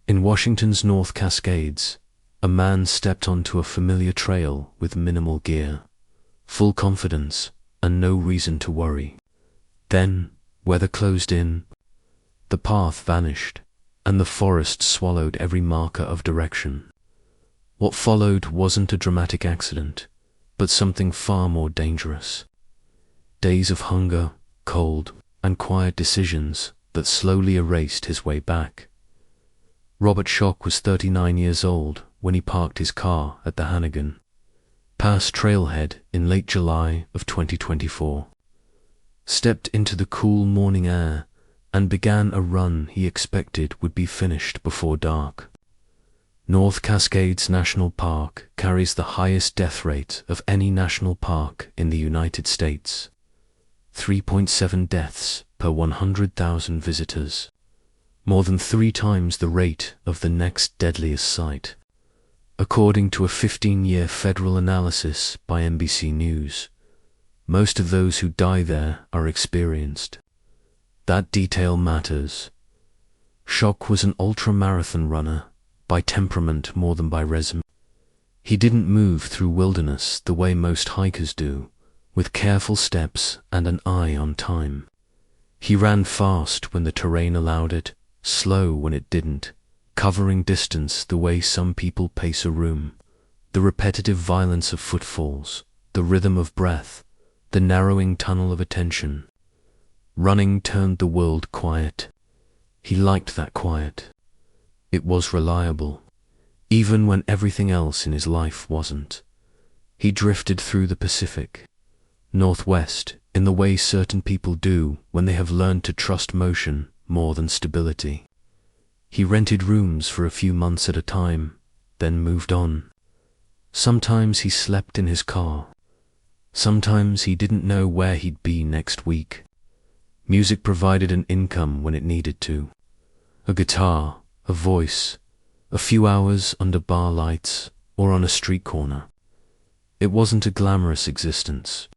In Washington's North Cascades, a man stepped onto a familiar trail with minimal gear, full confidence, and no reason to worry. Then, weather closed in, the path vanished, and the forest swallowed every marker of direction. What followed wasn't a dramatic accident, but something far more dangerous. Days of hunger, cold, and quiet decisions that slowly erased his way back. Robert Schock was 39 years old when he parked his car at the Hannigan Pass trailhead in late July of 2024, stepped into the cool morning air, and began a run he expected would be finished before dark. North Cascades National Park carries the highest death rate of any national park in the United States. 3.7 deaths per 100,000 visitors, more than 3 times the rate of the next deadliest site, according to a 15-year federal analysis by NBC News. Most of those who die there are experienced. That detail matters. Schock was an ultra-marathon runner, by temperament more than by resume. He didn't move through wilderness the way most hikers do, with careful steps and an eye on time. He ran fast when the terrain allowed it, slow when it didn't, covering distance the way some people pace a room. The repetitive violence of footfalls, the rhythm of breath, the narrowing tunnel of attention. Running turned the world quiet. He liked that quiet. It was reliable, even when everything else in his life wasn't. He drifted through the Pacific Northwest in the way certain people do when they have learned to trust motion more than stability. He rented rooms for a few months at a time, then moved on. Sometimes he slept in his car. Sometimes he didn't know where he'd be next week. Music provided an income when it needed to. A guitar, a voice, a few hours under bar lights or on a street corner. It wasn't a glamorous existence.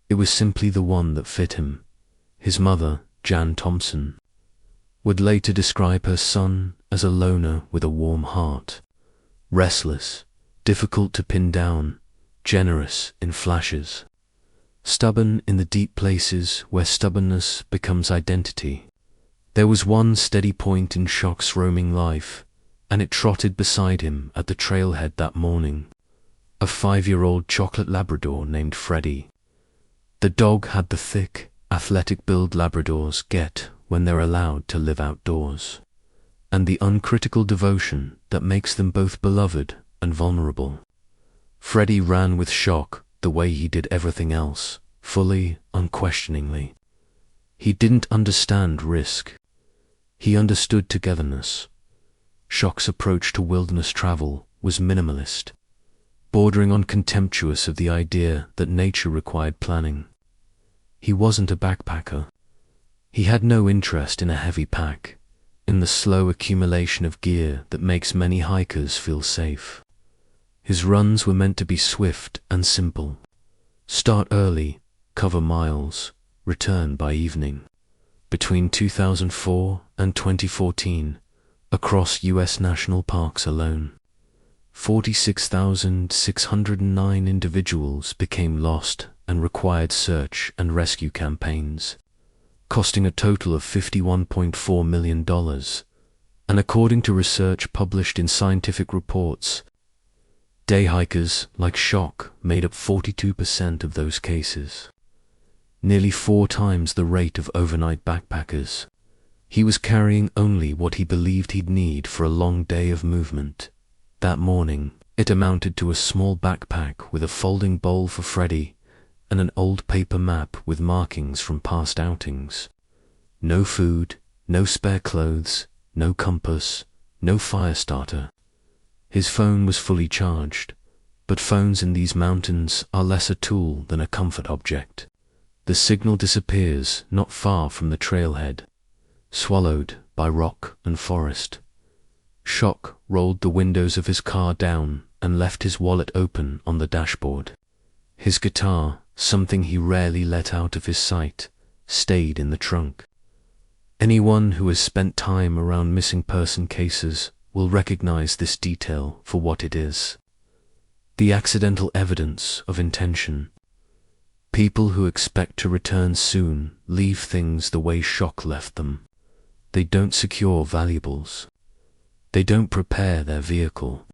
It was simply the one that fit him. His mother, Jan Thompson, would later describe her son as a loner with a warm heart, restless, difficult to pin down, generous in flashes, stubborn in the deep places where stubbornness becomes identity. There was one steady point in Schock's roaming life, and it trotted beside him at the trailhead that morning. A 5-year-old chocolate Labrador named Freddie. The dog had the thick, athletic-build Labradors get when they're allowed to live outdoors, and the uncritical devotion that makes them both beloved and vulnerable. Freddie ran with Schock the way he did everything else, fully, unquestioningly. He didn't understand risk. He understood togetherness. Schock's approach to wilderness travel was minimalist, bordering on contemptuous of the idea that nature required planning. He wasn't a backpacker. He had no interest in a heavy pack, in the slow accumulation of gear that makes many hikers feel safe. His runs were meant to be swift and simple. Start early, cover miles, return by evening. Between 2004 and 2014, across U.S. national parks alone, 46,609 individuals became lost and required search and rescue campaigns, costing a total of $51.4 million, and according to research published in scientific reports, day hikers like Schock made up 42% of those cases, nearly 4 times the rate of overnight backpackers. He was carrying only what he believed he'd need for a long day of movement. That morning, it amounted to a small backpack with a folding bowl for Freddie and an old paper map with markings from past outings. No food, no spare clothes, no compass, no fire starter. His phone was fully charged, but phones in these mountains are less a tool than a comfort object. The signal disappears not far from the trailhead, swallowed by rock and forest. Schock rolled the windows of his car down and left his wallet open on the dashboard. His guitar, something he rarely let out of his sight, stayed in the trunk. Anyone who has spent time around missing person cases will recognize this detail for what it is: the accidental evidence of intention. People who expect to return soon leave things the way shock left them. They don't secure valuables. They don't prepare their vehicle.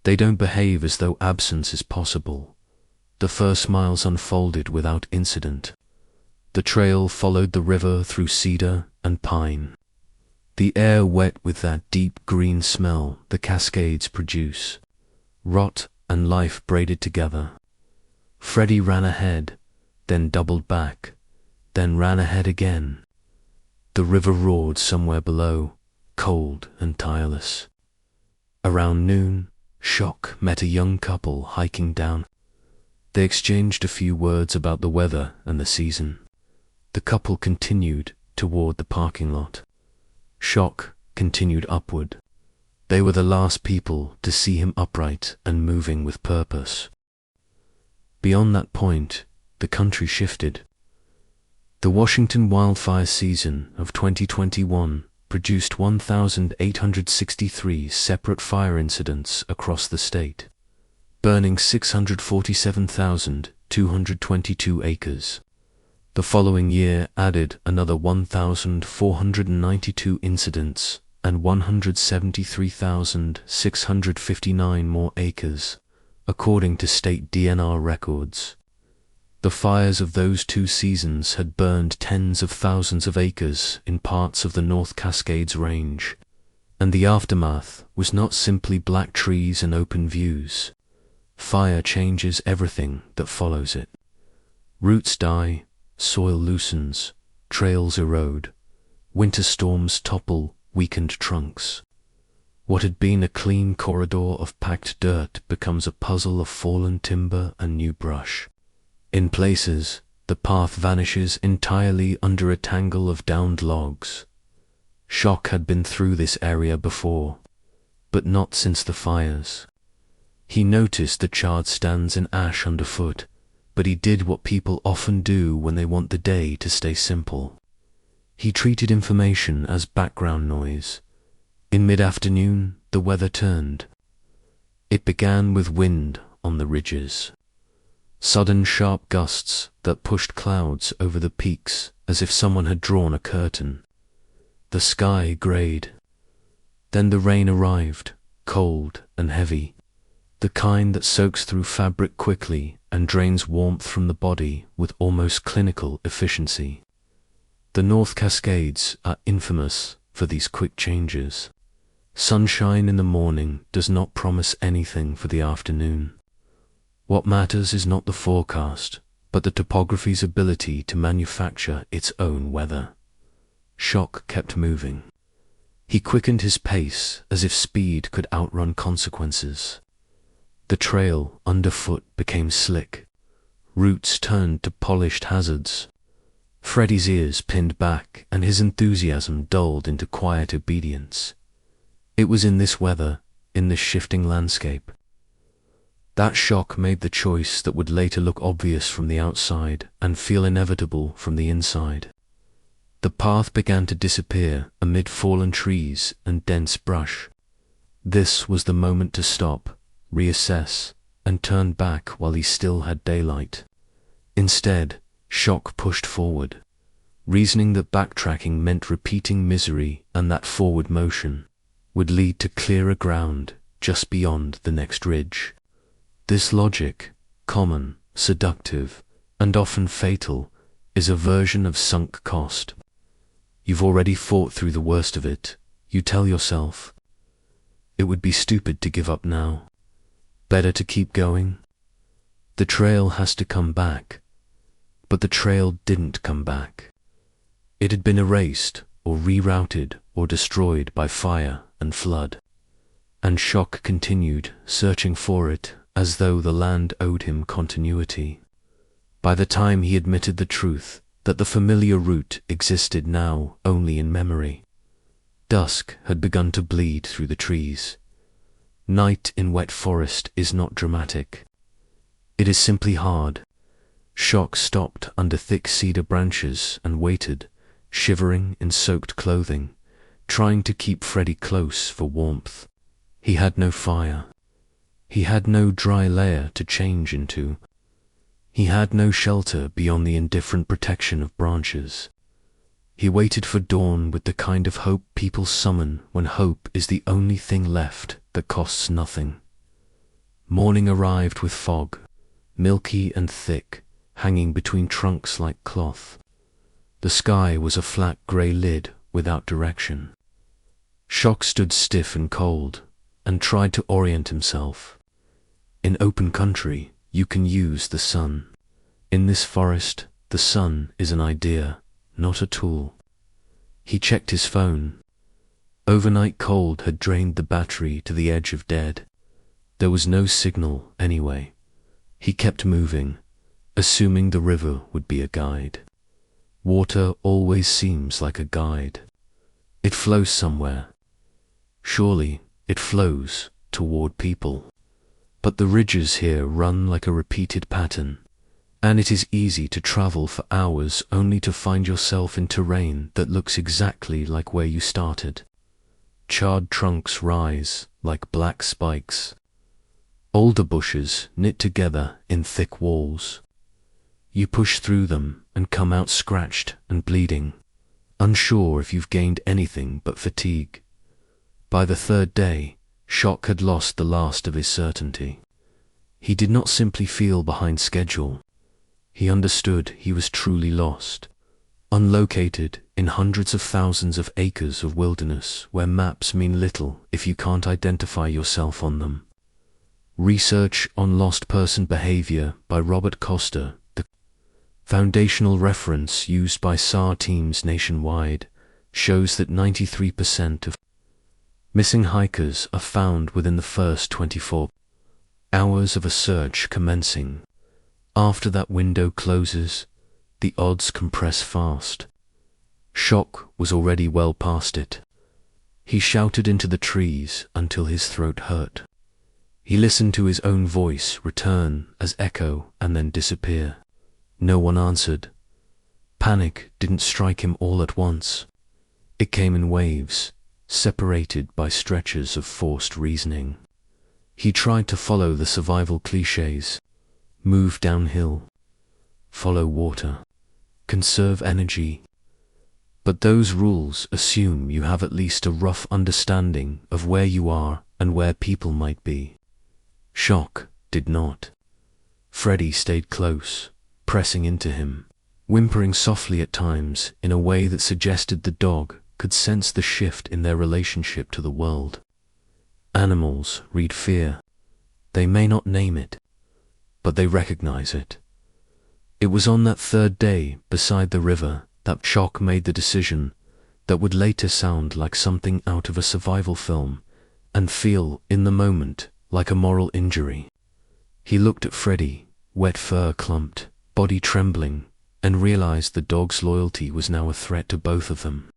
They don't behave as though absence is possible. The first miles unfolded without incident. The trail followed the river through cedar and pine. The air wet with that deep green smell the Cascades produce. Rot and life braided together. Freddie ran ahead, then doubled back, then ran ahead again. The river roared somewhere below, cold and tireless. Around noon, Shock met a young couple hiking down. They exchanged a few words about the weather and the season. The couple continued toward the parking lot. Shock continued upward. They were the last people to see him upright and moving with purpose. Beyond that point, the country shifted. The Washington wildfire season of 2021 produced 1,863 separate fire incidents across the state, burning 647,222 acres. The following year added another 1,492 incidents and 173,659 more acres, according to state DNR records. The fires of those 2 seasons had burned tens of thousands of acres in parts of the North Cascades range, and the aftermath was not simply black trees and open views. Fire changes everything that follows it. Roots die, soil loosens, trails erode, winter storms topple weakened trunks. What had been a clean corridor of packed dirt becomes a puzzle of fallen timber and new brush. In places, the path vanishes entirely under a tangle of downed logs. Shock had been through this area before, but not since the fires. He noticed the charred stands and ash underfoot, but he did what people often do when they want the day to stay simple. He treated information as background noise. In mid-afternoon, the weather turned. It began with wind on the ridges. Sudden sharp gusts that pushed clouds over the peaks as if someone had drawn a curtain. The sky greyed. Then the rain arrived, cold and heavy, the kind that soaks through fabric quickly and drains warmth from the body with almost clinical efficiency. The North Cascades are infamous for these quick changes. Sunshine in the morning does not promise anything for the afternoon. What matters is not the forecast, but the topography's ability to manufacture its own weather. Shock kept moving. He quickened his pace as if speed could outrun consequences. The trail underfoot became slick. Roots turned to polished hazards. Freddie's ears pinned back and his enthusiasm dulled into quiet obedience. It was in this weather, in this shifting landscape. That shock made the choice that would later look obvious from the outside and feel inevitable from the inside. The path began to disappear amid fallen trees and dense brush. This was the moment to stop, reassess, and turn back while he still had daylight. Instead, Shock pushed forward, reasoning that backtracking meant repeating misery and that forward motion would lead to clearer ground just beyond the next ridge. This logic, common, seductive, and often fatal, is a version of sunk cost. You've already fought through the worst of it, you tell yourself. It would be stupid to give up now. Better to keep going. The trail has to come back. But the trail didn't come back. It had been erased, or rerouted, or destroyed by fire and flood. And Shock continued, searching for it, as though the land owed him continuity. By the time he admitted the truth that the familiar route existed now only in memory, dusk had begun to bleed through the trees. Night in wet forest is not dramatic. It is simply hard. Shock stopped under thick cedar branches and waited, shivering in soaked clothing, trying to keep Freddy close for warmth. He had no fire. He had no dry layer to change into. He had no shelter beyond the indifferent protection of branches. He waited for dawn with the kind of hope people summon when hope is the only thing left that costs nothing. Morning arrived with fog, milky and thick, hanging between trunks like cloth. The sky was a flat grey lid without direction. Shock stood stiff and cold, and tried to orient himself. In open country, you can use the sun. In this forest, the sun is an idea, not a tool. He checked his phone. Overnight cold had drained the battery to the edge of dead. There was no signal anyway. He kept moving, assuming the river would be a guide. Water always seems like a guide. It flows somewhere. Surely it flows toward people. But the ridges here run like a repeated pattern, and it is easy to travel for hours only to find yourself in terrain that looks exactly like where you started. Charred trunks rise like black spikes. Alder bushes knit together in thick walls. You push through them and come out scratched and bleeding, unsure if you've gained anything but fatigue. By the third day, Shock had lost the last of his certainty. He did not simply feel behind schedule. He understood he was truly lost, unlocated in hundreds of thousands of acres of wilderness where maps mean little if you can't identify yourself on them. Research on lost person behavior by Robert Costa, the foundational reference used by SAR teams nationwide, shows that 93% of missing hikers are found within the first 24 hours of a search commencing. After that window closes, the odds compress fast. Shock was already well past it. He shouted into the trees until his throat hurt. He listened to his own voice return as echo and then disappear. No one answered. Panic didn't strike him all at once. It came in waves, separated by stretches of forced reasoning. He tried to follow the survival cliches. Move downhill. Follow water. Conserve energy. But those rules assume you have at least a rough understanding of where you are and where people might be. Shock did not. Freddy stayed close, pressing into him, whimpering softly at times in a way that suggested the dog could sense the shift in their relationship to the world. Animals read fear. They may not name it, but they recognize it. It was on that third day beside the river that Shock made the decision that would later sound like something out of a survival film and feel, in the moment, like a moral injury. He looked at Freddy, wet fur clumped, body trembling, and realized the dog's loyalty was now a threat to both of them.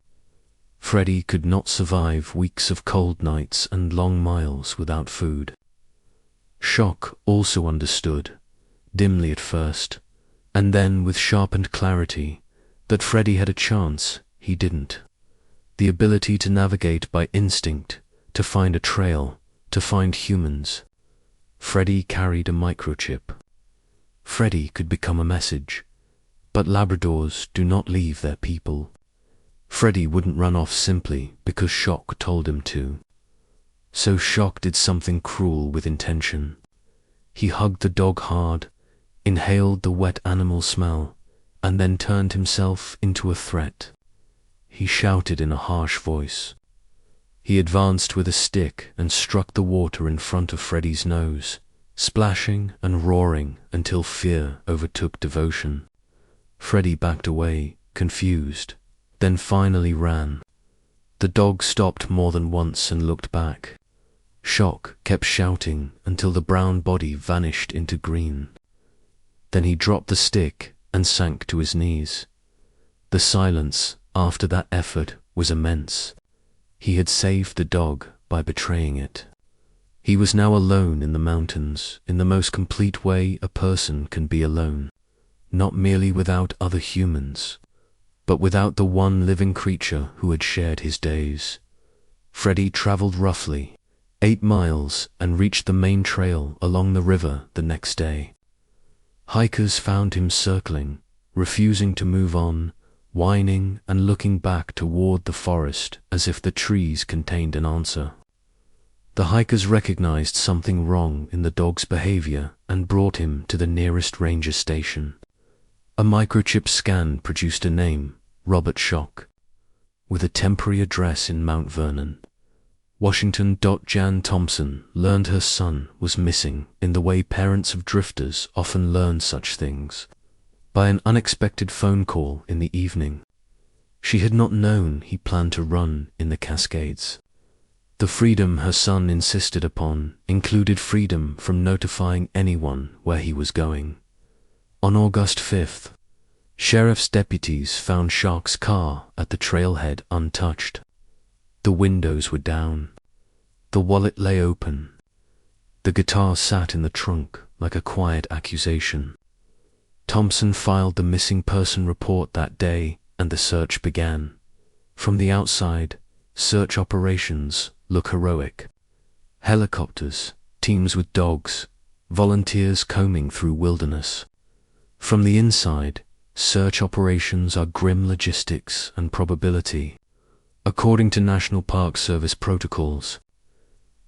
Freddy could not survive weeks of cold nights and long miles without food. Shock also understood, dimly at first, and then with sharpened clarity, that Freddy had a chance he didn't. The ability to navigate by instinct, to find a trail, to find humans. Freddy carried a microchip. Freddy could become a message, but Labradors do not leave their people. Freddy wouldn't run off simply because Shock told him to. So Shock did something cruel with intention. He hugged the dog hard, inhaled the wet animal smell, and then turned himself into a threat. He shouted in a harsh voice. He advanced with a stick and struck the water in front of Freddy's nose, splashing and roaring until fear overtook devotion. Freddy backed away, confused, then finally ran. The dog stopped more than once and looked back. Shock kept shouting until the brown body vanished into green. Then he dropped the stick and sank to his knees. The silence after that effort was immense. He had saved the dog by betraying it. He was now alone in the mountains, in the most complete way a person can be alone, not merely without other humans, but without the one living creature who had shared his days. Freddie traveled roughly 8 miles and reached the main trail along the river the next day. Hikers found him circling, refusing to move on, whining and looking back toward the forest as if the trees contained an answer. The hikers recognized something wrong in the dog's behavior and brought him to the nearest ranger station. A microchip scan produced a name, Robert Schock, with a temporary address in Mount Vernon, Washington. Jan Thompson learned her son was missing in the way parents of drifters often learn such things, by an unexpected phone call in the evening. She had not known he planned to run in the Cascades. The freedom her son insisted upon included freedom from notifying anyone where he was going. On August 5th, sheriff's deputies found Schock's car at the trailhead untouched. The windows were down. The wallet lay open. The guitar sat in the trunk like a quiet accusation. Thompson filed the missing person report that day, and the search began. From the outside, search operations look heroic. Helicopters, teams with dogs, volunteers combing through wilderness. From the inside, search operations are grim logistics and probability. According to National Park Service protocols,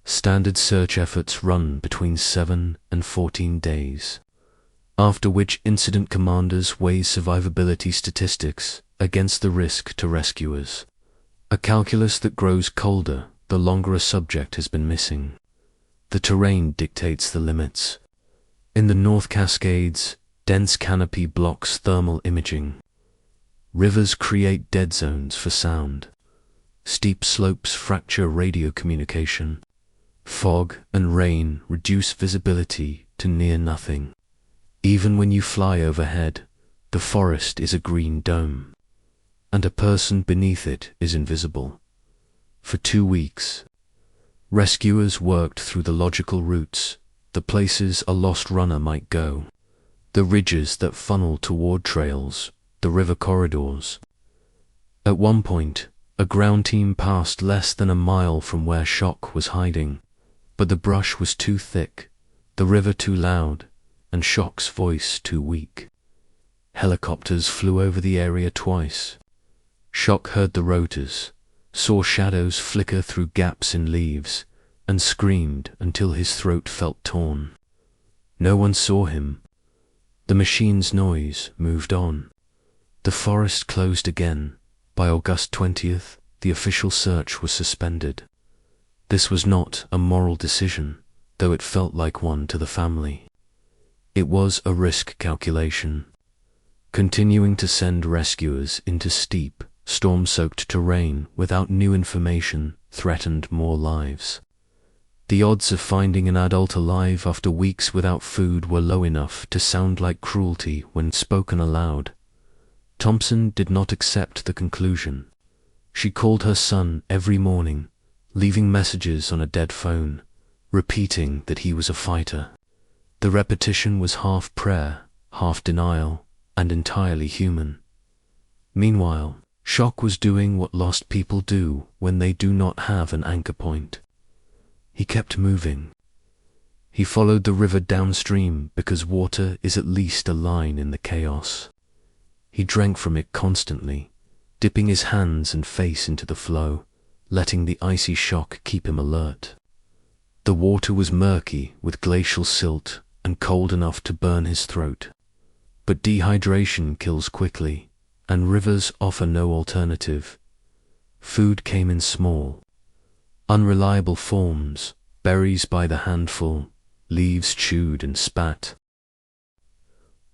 standard search efforts run between 7 and 14 days, after which incident commanders weigh survivability statistics against the risk to rescuers, a calculus that grows colder the longer a subject has been missing. The terrain dictates the limits. In the North Cascades, dense canopy blocks thermal imaging. Rivers create dead zones for sound. Steep slopes fracture radio communication. Fog and rain reduce visibility to near nothing. Even when you fly overhead, the forest is a green dome, and a person beneath it is invisible. For 2 weeks, rescuers worked through the logical routes, the places a lost runner might go, the ridges that funnel toward trails, the river corridors. At one point, a ground team passed less than a mile from where Schock was hiding, but the brush was too thick, the river too loud, and Schock's voice too weak. Helicopters flew over the area twice. Schock heard the rotors, saw shadows flicker through gaps in leaves, and screamed until his throat felt torn. No one saw him. The machine's noise moved on. The forest closed again. By August 20th, the official search was suspended. This was not a moral decision, though it felt like one to the family. It was a risk calculation. Continuing to send rescuers into steep, storm-soaked terrain without new information threatened more lives. The odds of finding an adult alive after weeks without food were low enough to sound like cruelty when spoken aloud. Thompson did not accept the conclusion. She called her son every morning, leaving messages on a dead phone, repeating that he was a fighter. The repetition was half prayer, half denial, and entirely human. Meanwhile, Schock was doing what lost people do when they do not have an anchor point. He kept moving. He followed the river downstream because water is at least a line in the chaos. He drank from it constantly, dipping his hands and face into the flow, letting the icy shock keep him alert. The water was murky with glacial silt and cold enough to burn his throat. But dehydration kills quickly, and rivers offer no alternative. Food came in small, unreliable forms, berries by the handful, leaves chewed and spat.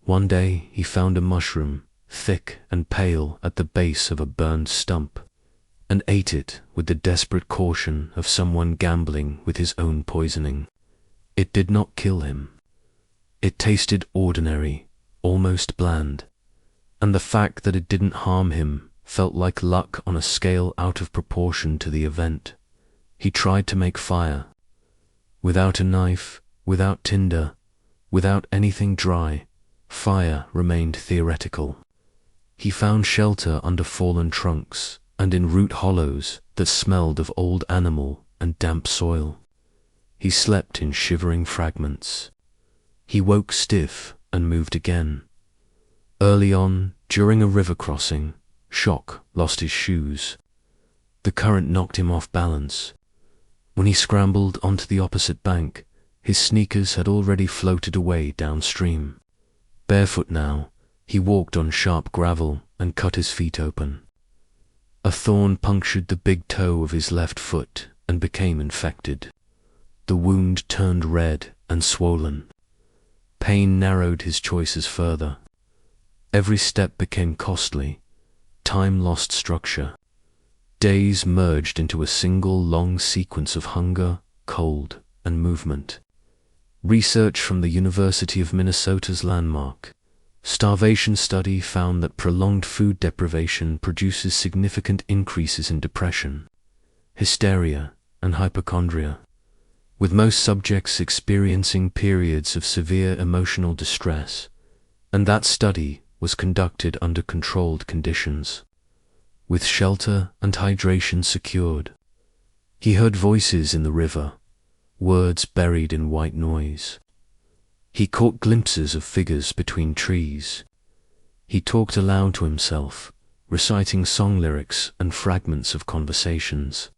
One day he found a mushroom, thick and pale at the base of a burned stump, and ate it with the desperate caution of someone gambling with his own poisoning. It did not kill him. It tasted ordinary, almost bland, and the fact that it didn't harm him felt like luck on a scale out of proportion to the event. He tried to make fire. Without a knife, without tinder, without anything dry, fire remained theoretical. He found shelter under fallen trunks and in root hollows that smelled of old animal and damp soil. He slept in shivering fragments. He woke stiff and moved again. Early on, during a river crossing, Shock lost his shoes. The current knocked him off balance. When he scrambled onto the opposite bank, his sneakers had already floated away downstream. Barefoot now, he walked on sharp gravel and cut his feet open. A thorn punctured the big toe of his left foot and became infected. The wound turned red and swollen. Pain narrowed his choices further. Every step became costly. Time lost structure. Days merged into a single long sequence of hunger, cold, and movement. Research from the University of Minnesota's landmark starvation study found that prolonged food deprivation produces significant increases in depression, hysteria, and hypochondria, with most subjects experiencing periods of severe emotional distress, and that study was conducted under controlled conditions, with shelter and hydration secured. He heard voices in the river, words buried in white noise. He caught glimpses of figures between trees. He talked aloud to himself, reciting song lyrics and fragments of conversations,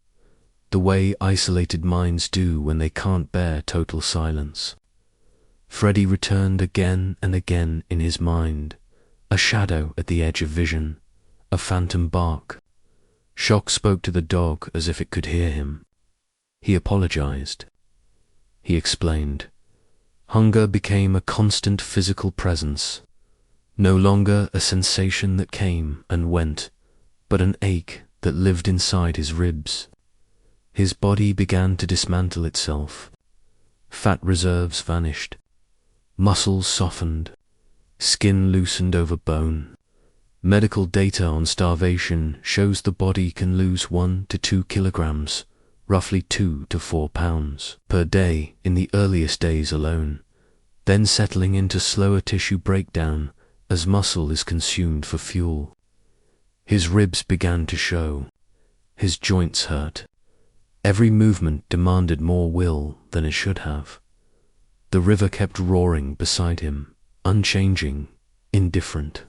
the way isolated minds do when they can't bear total silence. Freddie returned again and again in his mind, a shadow at the edge of vision, a phantom bark. Shock spoke to the dog as if it could hear him. He apologized. He explained. Hunger became a constant physical presence, no longer a sensation that came and went, but an ache that lived inside his ribs. His body began to dismantle itself. Fat reserves vanished. Muscles softened. Skin loosened over bone. Medical data on starvation shows the body can lose 1 to 2 kilograms, roughly 2 to 4 pounds, per day in the earliest days alone, then settling into slower tissue breakdown as muscle is consumed for fuel. His ribs began to show. His joints hurt. Every movement demanded more will than it should have. The river kept roaring beside him, unchanging, indifferent.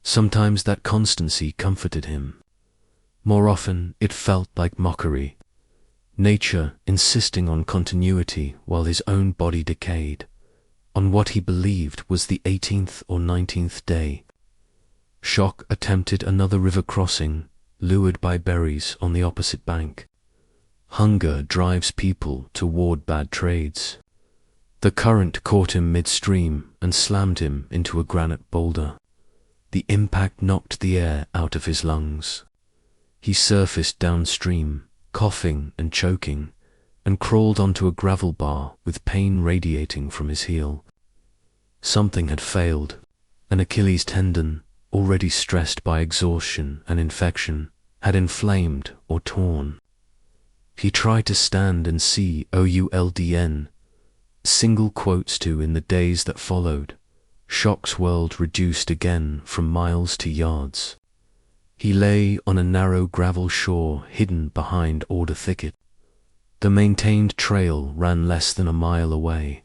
Sometimes that constancy comforted him. More often it felt like mockery. Nature insisting on continuity while his own body decayed, on what he believed was the 18th or 19th day. Shock attempted another river crossing, lured by berries on the opposite bank. Hunger drives people toward bad trades. The current caught him midstream and slammed him into a granite boulder. The impact knocked the air out of his lungs. He surfaced downstream, coughing and choking, and crawled onto a gravel bar with pain radiating from his heel. Something had failed. An Achilles tendon, already stressed by exhaustion and infection, had inflamed or torn. He tried to stand and see OULDN, single quotes to in the days that followed. Shock's world reduced again from miles to yards. He lay on a narrow gravel shore hidden behind alder thicket. The maintained trail ran less than a mile away,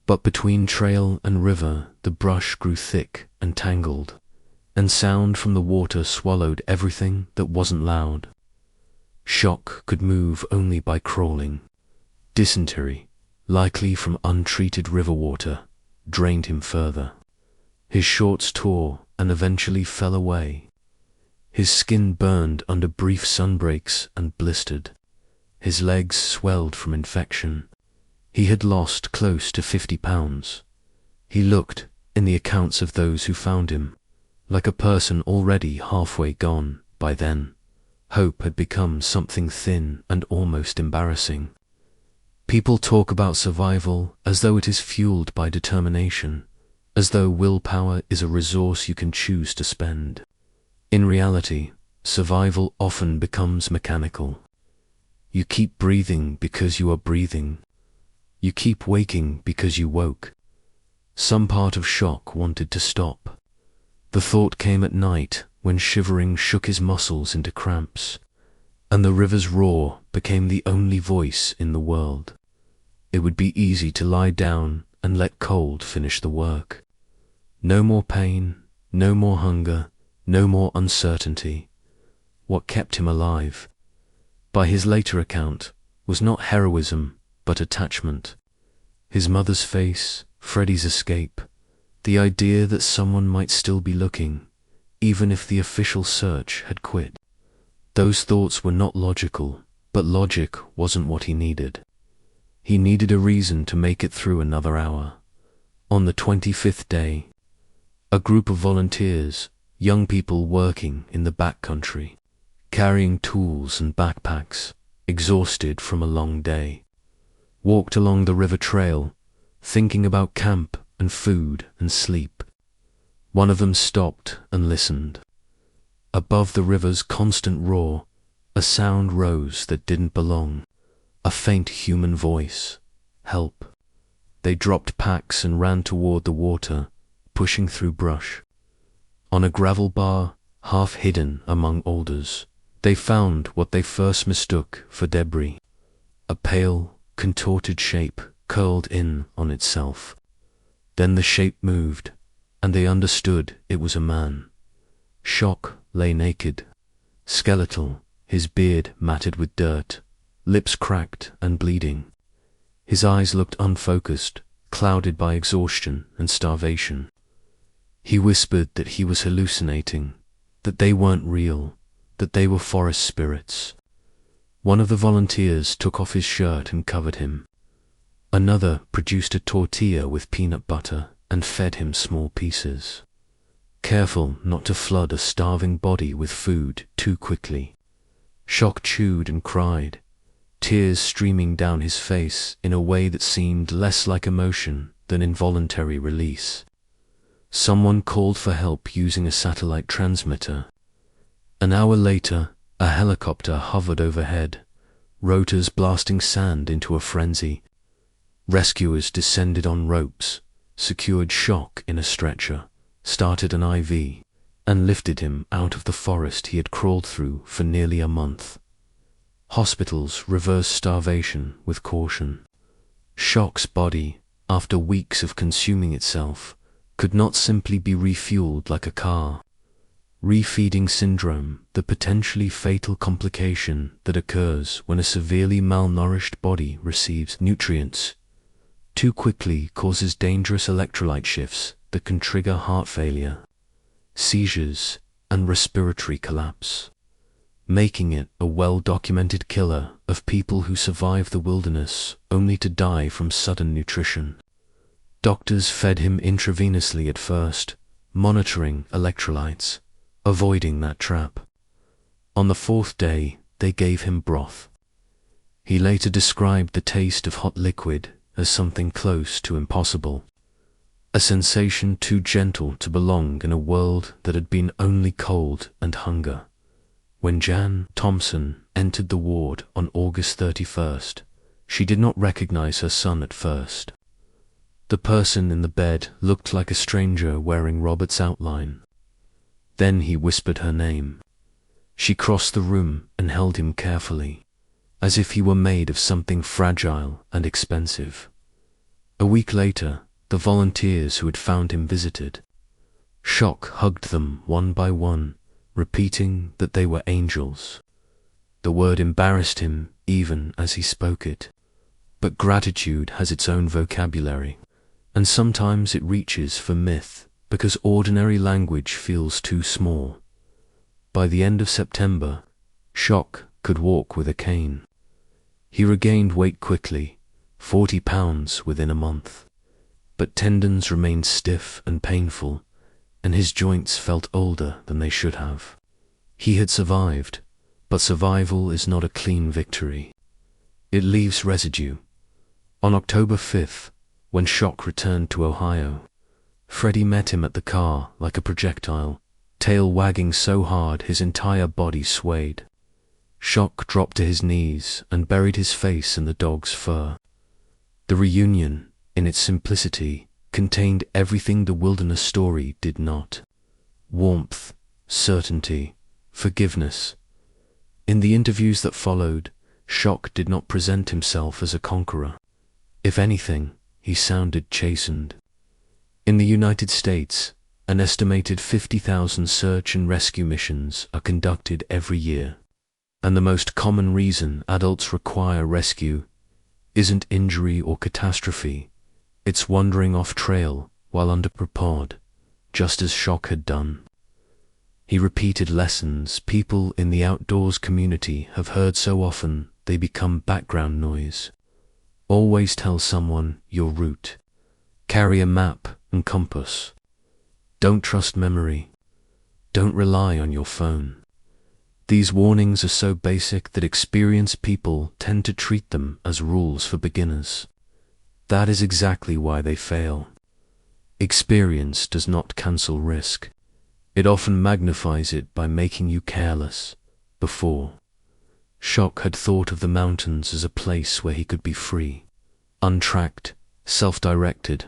but between trail and river the brush grew thick and tangled, and sound from the water swallowed everything that wasn't loud. Shock could move only by crawling. Dysentery, likely from untreated river water, drained him further. His shorts tore and eventually fell away. His skin burned under brief sunbreaks and blistered. His legs swelled from infection. He had lost close to 50 pounds. He looked, in the accounts of those who found him, like a person already halfway gone by then. Hope had become something thin and almost embarrassing. People talk about survival as though it is fueled by determination, as though willpower is a resource you can choose to spend. In reality, survival often becomes mechanical. You keep breathing because you are breathing. You keep waking because you woke. Some part of Shock wanted to stop. The thought came at night when shivering shook his muscles into cramps, and the river's roar became the only voice in the world. It would be easy to lie down and let cold finish the work. No more pain, no more hunger, no more uncertainty. What kept him alive, by his later account, was not heroism, but attachment. His mother's face, Freddie's escape, the idea that someone might still be looking, even if the official search had quit. Those thoughts were not logical, but logic wasn't what he needed. He needed a reason to make it through another hour. On the 25th day, a group of volunteers, young people working in the backcountry, carrying tools and backpacks, exhausted from a long day, walked along the river trail, thinking about camp and food and sleep. One of them stopped and listened. Above the river's constant roar, a sound rose that didn't belong. A faint human voice. Help. They dropped packs and ran toward the water, pushing through brush. On a gravel bar, half hidden among alders, they found what they first mistook for debris. A pale, contorted shape curled in on itself. Then the shape moved, and they understood it was a man. Shock lay naked, skeletal, his beard matted with dirt, lips cracked and bleeding. His eyes looked unfocused, clouded by exhaustion and starvation. He whispered that he was hallucinating, that they weren't real, that they were forest spirits. One of the volunteers took off his shirt and covered him. Another produced a tortilla with peanut butter and fed him small pieces, careful not to flood a starving body with food too quickly. Shock chewed and cried, tears streaming down his face in a way that seemed less like emotion than involuntary release. Someone called for help using a satellite transmitter. An hour later, a helicopter hovered overhead, rotors blasting sand into a frenzy. Rescuers descended on ropes, secured Shock in a stretcher, started an IV, and lifted him out of the forest he had crawled through for nearly a month. Hospitals reversed starvation with caution. Shock's body, after weeks of consuming itself, could not simply be refueled like a car. Refeeding syndrome, the potentially fatal complication that occurs when a severely malnourished body receives nutrients too quickly, causes dangerous electrolyte shifts that can trigger heart failure, seizures, and respiratory collapse, making it a well-documented killer of people who survive the wilderness only to die from sudden nutrition. Doctors fed him intravenously at first, monitoring electrolytes, avoiding that trap. On the 4th day, they gave him broth. He later described the taste of hot liquid as something close to impossible, a sensation too gentle to belong in a world that had been only cold and hunger. When Jan Thompson entered the ward on August 31st, she did not recognize her son at first. The person in the bed looked like a stranger wearing Robert's outline. Then he whispered her name. She crossed the room and held him carefully, as if he were made of something fragile and expensive. A week later, the volunteers who had found him visited. Shock hugged them one by one, repeating that they were angels. The word embarrassed him even as he spoke it. But gratitude has its own vocabulary, and sometimes it reaches for myth because ordinary language feels too small. By the end of September, Shock could walk with a cane. He regained weight quickly, 40 pounds within a month, but tendons remained stiff and painful, and his joints felt older than they should have. He had survived, but survival is not a clean victory. It leaves residue. On October 5th, when Shock returned to Ohio, Freddie met him at the car like a projectile, tail wagging so hard his entire body swayed. Shock dropped to his knees and buried his face in the dog's fur. The reunion, in its simplicity, contained everything the wilderness story did not. warmth, certainty, forgiveness. In the interviews that followed, Shock did not present himself as a conqueror. If anything, he sounded chastened. In the United States, an estimated 50,000 search and rescue missions are conducted every year. And the most common reason adults require rescue isn't injury or catastrophe, it's wandering off trail while underprepared, just as Shock had done. He repeated lessons people in the outdoors community have heard so often they become background noise. Always tell someone your route. Carry a map and compass. Don't trust memory. Don't rely on your phone. These warnings are so basic that experienced people tend to treat them as rules for beginners. That is exactly why they fail. Experience does not cancel risk. It often magnifies it by making you careless. Before, Shock had thought of the mountains as a place where he could be free, untracked, self-directed,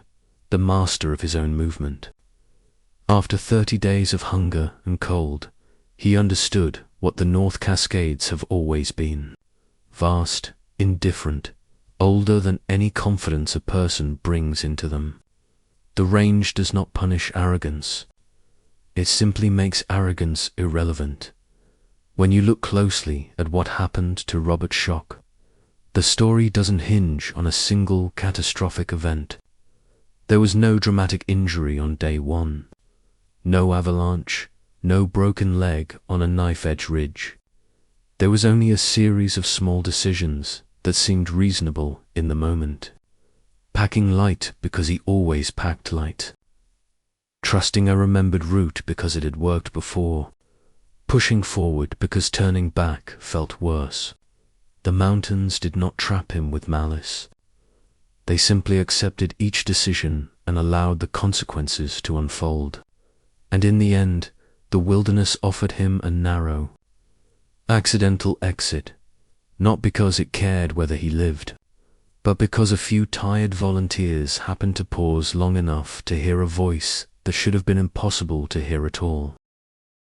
the master of his own movement. After 30 days of hunger and cold, he understood what the North Cascades have always been. Vast, indifferent, older than any confidence a person brings into them. The range does not punish arrogance. It simply makes arrogance irrelevant. When you look closely at what happened to Robert Shock, the story doesn't hinge on a single catastrophic event. There was no dramatic injury on day one, no avalanche, no broken leg on a knife-edge ridge. There was only a series of small decisions that seemed reasonable in the moment. Packing light because he always packed light. Trusting a remembered route because it had worked before. Pushing forward because turning back felt worse. The mountains did not trap him with malice. They simply accepted each decision and allowed the consequences to unfold. And in the end, the wilderness offered him a narrow, accidental exit, not because it cared whether he lived, but because a few tired volunteers happened to pause long enough to hear a voice that should have been impossible to hear at all.